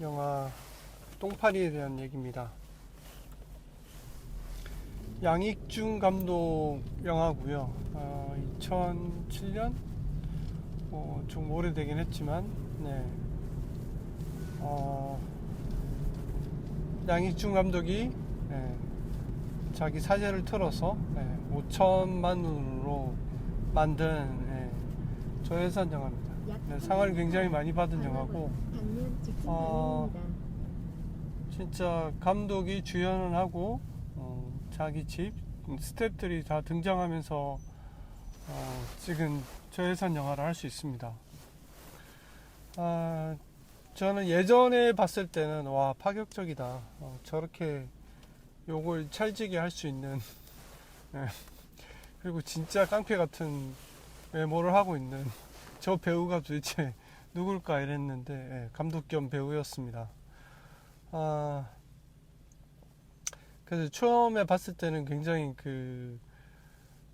영화 똥파리에 대한 얘기입니다. 양익준 감독 영화고요. 2007년 좀 오래되긴 했지만 네. 양익준 감독이 자기 사재를 틀어서 5천만 원으로 만든 저예산 영화입니다. 상을 굉장히 많이 받은 영화고 진짜 감독이 주연을 하고 자기 집 스태프들이 다 등장하면서 찍은 저예산 영화를 할 수 있습니다. 저는 예전에 봤을 때는 와 파격적이다. 저렇게 욕을 찰지게 할 수 있는 그리고 진짜 깡패 같은 외모를 하고 있는 저 배우가 도대체 누굴까 이랬는데 감독 겸 배우였습니다. 그래서 처음에 봤을 때는 굉장히 그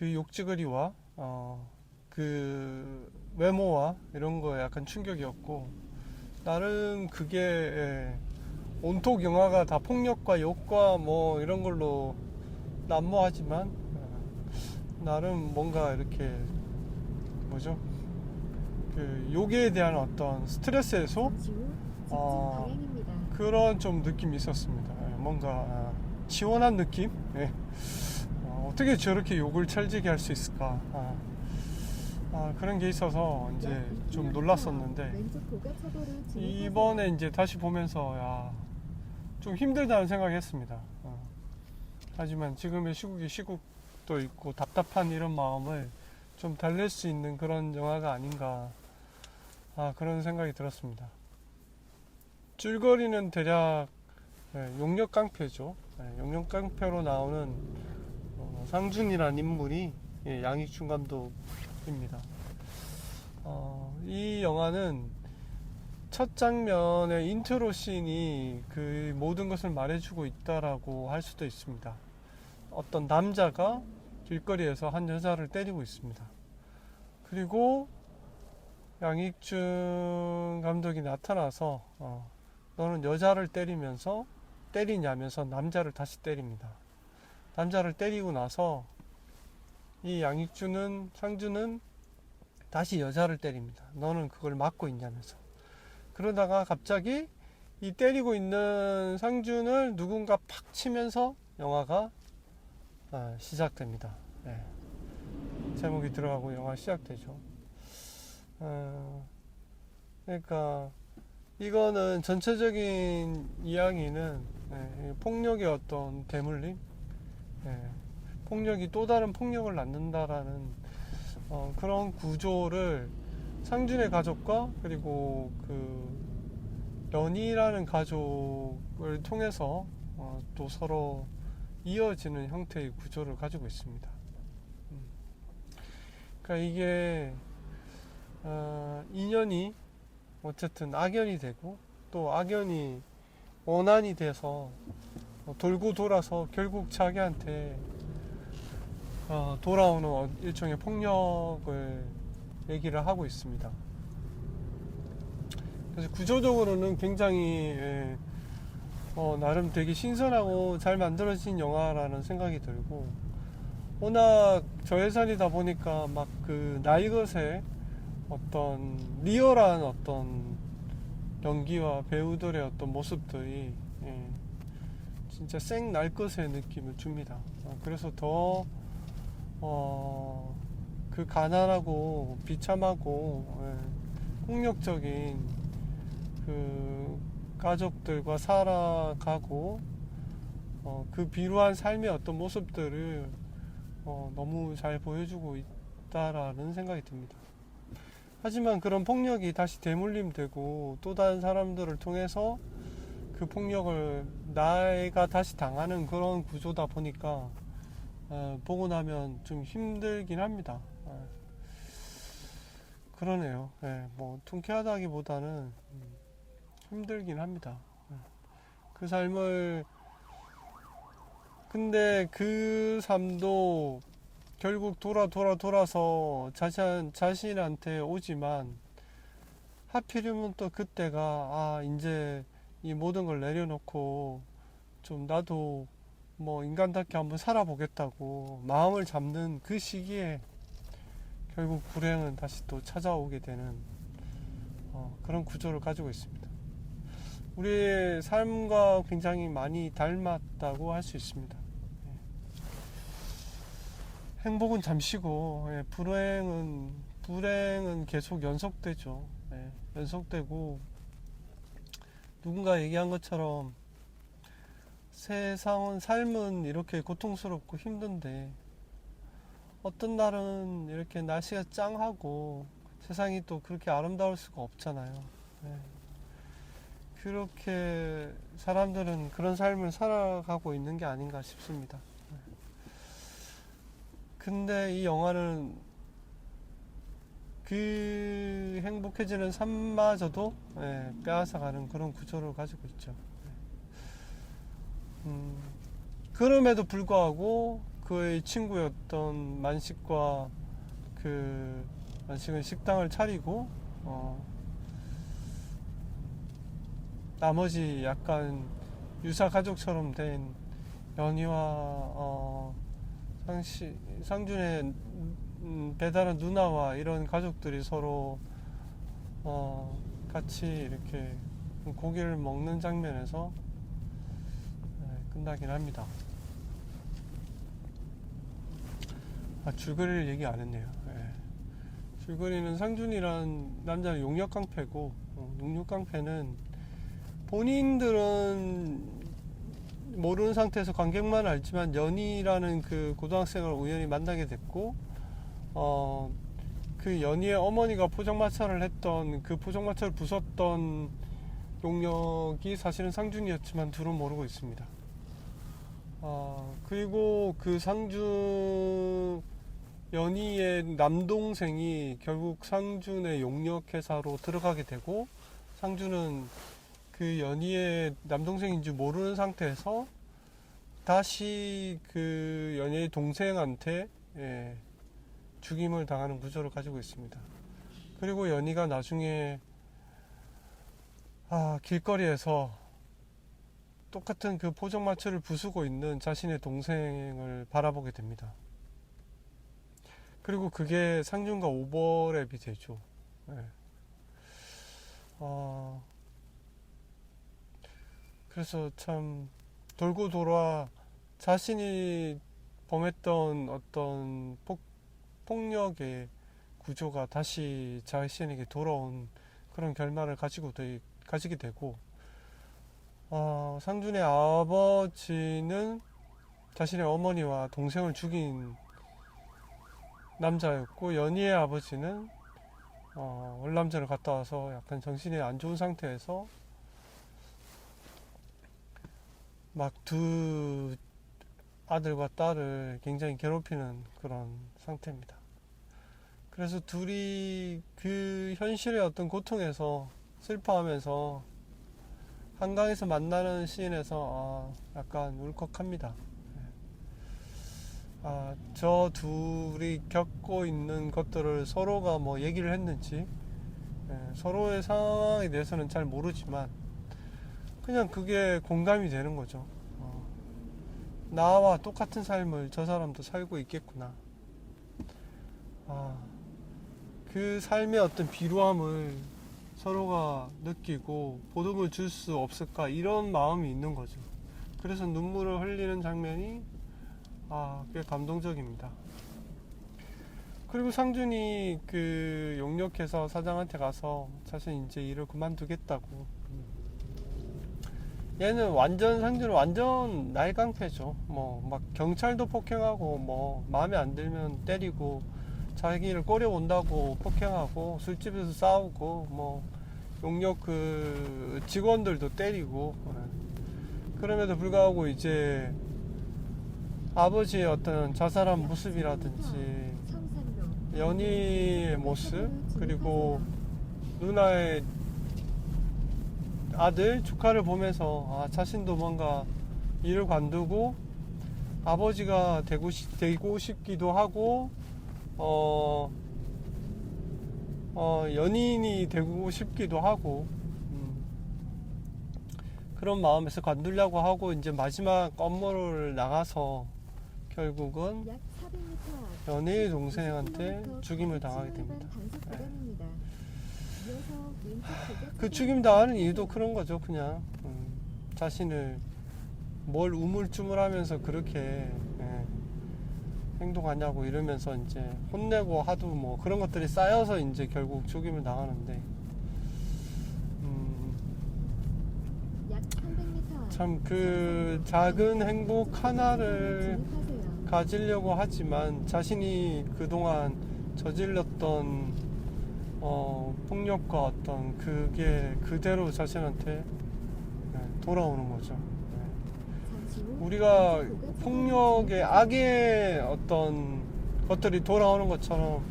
욕지거리와 그 외모와 이런 거에 약간 충격이었고, 나름 그게 온통 영화가 다 폭력과 욕과 뭐 이런 걸로 난무하지만 나름 뭔가 이렇게 뭐죠? 그 욕에 대한 어떤 스트레스 해소 그런 좀 느낌이 있었습니다. 뭔가 시원한 느낌? 어떻게 저렇게 욕을 찰지게 할 수 있을까? 그런 게 있어서 이제 좀 놀랐었는데, 이번에 이제 다시 보면서 좀 힘들다는 생각이 했습니다. 하지만 지금의 시국이 시국도 있고 답답한 이런 마음을 좀 달랠 수 있는 그런 영화가 아닌가, 그런 생각이 들었습니다. 줄거리는 대략 용역 깡패죠. 용역 깡패로 나오는 상준이라는 인물이 양익준 감독입니다. 이 영화는 첫 장면의 인트로 씬이 그 모든 것을 말해주고 있다라고 할 수도 있습니다. 어떤 남자가 길거리에서 한 여자를 때리고 있습니다. 그리고 양익준 감독이 나타나서 너는 여자를 때리냐면서 남자를 다시 때립니다. 남자를 때리고 나서 이 상준은 다시 여자를 때립니다. 너는 그걸 막고 있냐면서. 그러다가 갑자기 이 때리고 있는 상준을 누군가 팍 치면서 영화가 시작됩니다. 제목이 들어가고 영화 시작되죠. 그러니까 이거는 전체적인 이야기는 폭력의 어떤 대물림, 폭력이 또 다른 폭력을 낳는다라는 그런 구조를 상준의 가족과 그리고 그 연희라는 가족을 통해서 또 서로 이어지는 형태의 구조를 가지고 있습니다. 그러니까 이게 인연이 어쨌든 악연이 되고 또 악연이 원한이 돼서 돌고 돌아서 결국 자기한테 돌아오는 일종의 폭력을 얘기를 하고 있습니다. 그래서 구조적으로는 굉장히 나름 되게 신선하고 잘 만들어진 영화라는 생각이 들고, 워낙 저예산이다 보니까 막 그 날것의 어떤 리얼한 어떤 연기와 배우들의 어떤 모습들이 진짜 생 날것의 느낌을 줍니다. 그래서 더 그 가난하고 비참하고 폭력적인 그 가족들과 살아가고 그 비루한 삶의 어떤 모습들을 너무 잘 보여주고 있다라는 생각이 듭니다. 하지만 그런 폭력이 다시 대물림되고 또 다른 사람들을 통해서 그 폭력을 내가 다시 당하는 그런 구조다 보니까 보고 나면 좀 힘들긴 합니다. 그러네요. 뭐 통쾌하다기보다는 힘들긴 합니다. 그 삶을, 근데 그 삶도 결국 돌아서 자신한테 오지만, 하필이면 또 그때가 이제 이 모든 걸 내려놓고 좀 나도 뭐 인간답게 한번 살아보겠다고 마음을 잡는 그 시기에 결국 불행은 다시 또 찾아오게 되는 그런 구조를 가지고 있습니다. 우리의 삶과 굉장히 많이 닮았다고 할 수 있습니다. 행복은 잠시고 불행은 계속 연속되죠. 연속되고 누군가 얘기한 것처럼 삶은 이렇게 고통스럽고 힘든데 어떤 날은 이렇게 날씨가 짱하고 세상이 또 그렇게 아름다울 수가 없잖아요. 그렇게 사람들은 그런 삶을 살아가고 있는 게 아닌가 싶습니다. 근데 이 영화는 그 행복해지는 삶마저도 빼앗아가는 그런 구조를 가지고 있죠. 그럼에도 불구하고 그의 친구였던 만식과 만식은 식당을 차리고 나머지 약간 유사 가족처럼 된 연희와 상준의 배다른 누나와 이런 가족들이 서로 같이 이렇게 고기를 먹는 장면에서 끝나긴 합니다. 줄거리를 얘기 안 했네요. 줄거리는 상준이란 남자는 용역 깡패고, 용역 깡패는 본인들은 모르는 상태에서 관객만 알지만 연희라는 그 고등학생을 우연히 만나게 됐고, 그 연희의 어머니가 포장마차를 했던 그 포장마차를 부쉈던 용역이 사실은 상준이었지만 둘은 모르고 있습니다. 그리고 그 연희의 남동생이 결국 상준의 용역회사로 들어가게 되고, 상준은 그 연희의 남동생인지 모르는 상태에서 다시 그 연희의 동생한테 죽임을 당하는 구조를 가지고 있습니다. 그리고 연희가 나중에 길거리에서 똑같은 그 포장마차를 부수고 있는 자신의 동생을 바라보게 됩니다. 그리고 그게 상준과 오버랩이 되죠. 그래서 참 돌고 돌아 자신이 범했던 어떤 폭력의 구조가 다시 자신에게 돌아온 그런 결말을 가지게 되고, 상준의 아버지는 자신의 어머니와 동생을 죽인 남자였고, 연희의 아버지는 월남전을 갔다 와서 약간 정신이 안 좋은 상태에서 막 두 아들과 딸을 굉장히 괴롭히는 그런 상태입니다. 그래서 둘이 그 현실의 어떤 고통에서 슬퍼하면서 한강에서 만나는 씬에서 약간 울컥합니다. 저 둘이 겪고 있는 것들을 서로가 뭐 얘기를 했는지 서로의 상황에 대해서는 잘 모르지만 그냥 그게 공감이 되는 거죠. 나와 똑같은 삶을 저 사람도 살고 있겠구나. 그 삶의 어떤 비루함을 서로가 느끼고 보듬을 줄 수 없을까, 이런 마음이 있는 거죠. 그래서 눈물을 흘리는 장면이 꽤 감동적입니다. 그리고 상준이 그 용역회사 사장한테 가서 자신 이제 일을 그만두겠다고. 상준은 완전 날강패죠. 뭐 막 경찰도 폭행하고, 뭐 마음에 안 들면 때리고, 자기를 꼬려온다고 폭행하고, 술집에서 싸우고, 뭐 용역 그 직원들도 때리고. 그럼에도 불구하고 이제 아버지의 어떤 자살한 모습이라든지 연희의 모습, 그리고 누나의 아들 조카를 보면서 자신도 뭔가 일을 관두고 아버지가 되고 싶기도 하고 연인이 되고 싶기도 하고, 그런 마음에서 관두려고 하고 이제 마지막 건물을 나가서 결국은 약 400m 앞 연애의 동생한테 10km 죽임을 당하게 신호 됩니다. 위반 단속 네. 구간입니다. 이어서 왼쪽 고가 그 죽임 당하는 이유도 그런 거죠. 그냥 자신을 뭘 우물쭈물하면서 그렇게 행동하냐고 이러면서 이제 혼내고 하도 뭐 그런 것들이 쌓여서 이제 결국 죽임을 당하는데 약 300m 앞 참 그 작은 행복 하나를 진입하세요. 가지려고 하지만 자신이 그동안 저질렀던 폭력과 어떤 그게 그대로 자신한테 돌아오는 거죠. 잠시 후 우리가 왼쪽 고가 폭력의 악의 어떤 것들이 돌아오는 것처럼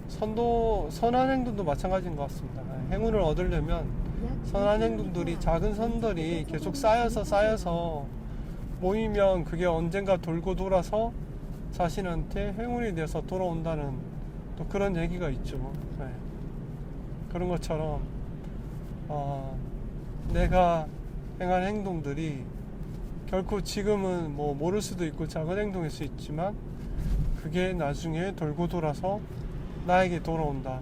선한 행동도 마찬가지인 것 같습니다. 행운을 얻으려면 약 선한 2km 행동들이 앞 작은 선들이 계속 쌓여서 모이면 그게 언젠가 돌고 돌아서 자신한테 행운이 돼서 돌아온다는 또 그런 얘기가 있죠. 그런 것처럼 내가 행한 행동들이 결코 지금은 뭐 모를 수도 있고 작은 행동일 수 있지만 그게 나중에 돌고 돌아서 나에게 돌아온다.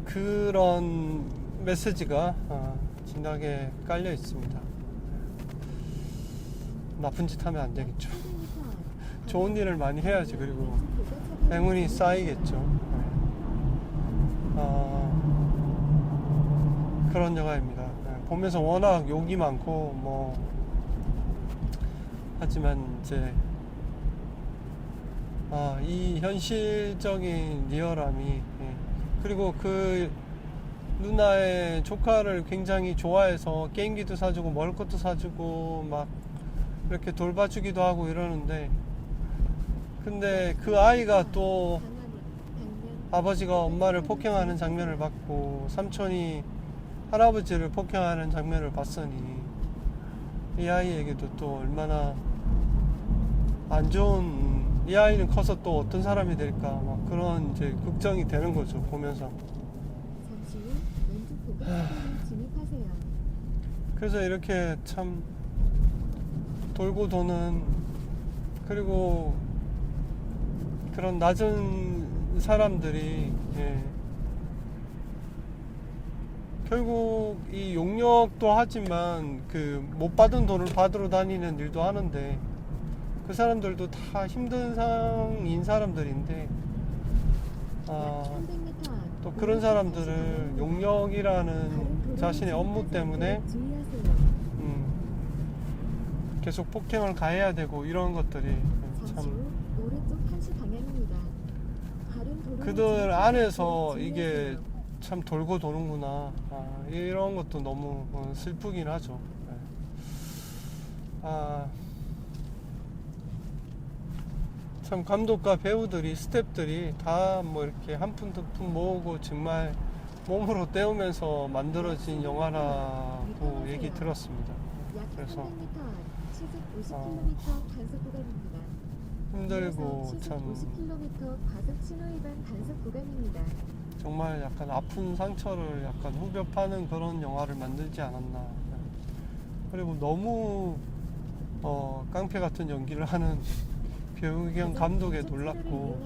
그런 메시지가 진하게 깔려 있습니다. 나쁜 짓 하면 안 되겠죠. 좋은 일을 많이 해야지. 그리고 행운이 쌓이겠죠. 그런 영화입니다. 보면서 워낙 욕이 많고 뭐 하지만 이제 이 현실적인 리얼함이 그리고 그 누나의 조카를 굉장히 좋아해서 게임기도 사주고 먹을 것도 사주고 막 이렇게 돌봐주기도 하고 이러는데 근데 그 아이가 또 아버지가 엄마를 폭행하는 장면을 봤고 삼촌이 할아버지를 폭행하는 장면을 봤으니 이 아이에게도 또 얼마나 안 좋은 이 아이는 커서 또 어떤 사람이 될까 막 그런 이제 걱정이 되는 거죠 보면서. 잠시 후 왼쪽 고가차로를 진입하세요. 그래서 이렇게 참 돌고 도는 그리고 그런 낮은 사람들이 결국 이 용역도 하지만 그 못 받은 돈을 받으러 다니는 일도 하는데 그 사람들도 다 힘든 상인 사람들인데 약 300m 앞 또 그런 사람들을 용역이라는 자신의 업무 때문에 주의하세요. 계속 폭행을 가해야 되고 이런 것들이 잠시 참 후 오른쪽 한시 방향입니다. 다른 도로로 그들 진입하세요. 안에서 이게 주의하세요. 참 돌고 도는구나 이런 것도 너무 슬프긴 하죠. 참 감독과 배우들이 스태프들이 다 뭐 이렇게 한 푼 두 푼 모으고 정말 몸으로 때우면서 만들어진 영화라고 얘기 들었습니다. 약 그래서 300m 앞 시속 50km 단속 구간입니다. 힘들고 시속 참 50km 과속 신호 위반 단속 구간입니다. 정말 약간 아픈 상처를 약간 후벼 파는 그런 영화를 만들지 않았나. 그리고 너무 깡패 같은 연기를 하는 배우 겸 감독에 놀랐고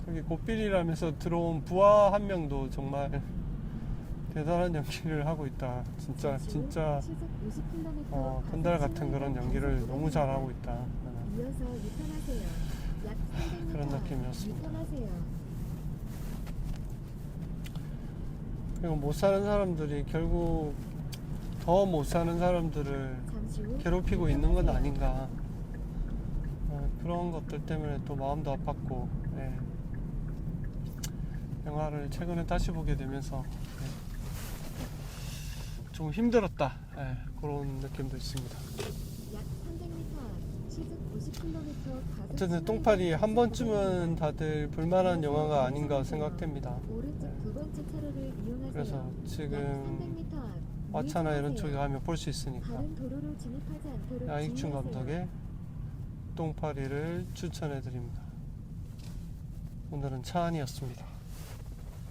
거기 고삐리라면서 들어온 부하 한 명도 정말 대단한 연기를 하고 있다. 진짜 건달 같은 그런 연기를 너무 잘하고 있다. 이어서 유턴하세요. 약 300m 그런 느낌이었습니다. 유턴하세요. 그리고 못 사는 사람들이 결국 더 못 사는 사람들을 잠시 후 괴롭히고 있는 건 유턴하세요. 아닌가. 그런 것들 때문에 또 마음도 아팠고 영화를 최근에 다시 보게 되면서 좀 힘들었다. 그런 느낌도 있습니다. 약 300m 앞 시속 50km 과속 어쨌든 신호 똥파리 위반 한 단속 번쯤은 다들 볼만한 영화가 아닌가 생각됩니다. 오른쪽 두 번째 차로를 이용하세요. 그래서 지금 약 300m 앞 와차나 이런 우회전하세요. 쪽에 가면 볼 수 있으니까 다른 도로로 진입하지 않도록 양익춘 주의하세요. 감독의 똥파리를 추천해 드립니다. 오늘은 차안이었습니다.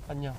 안녕.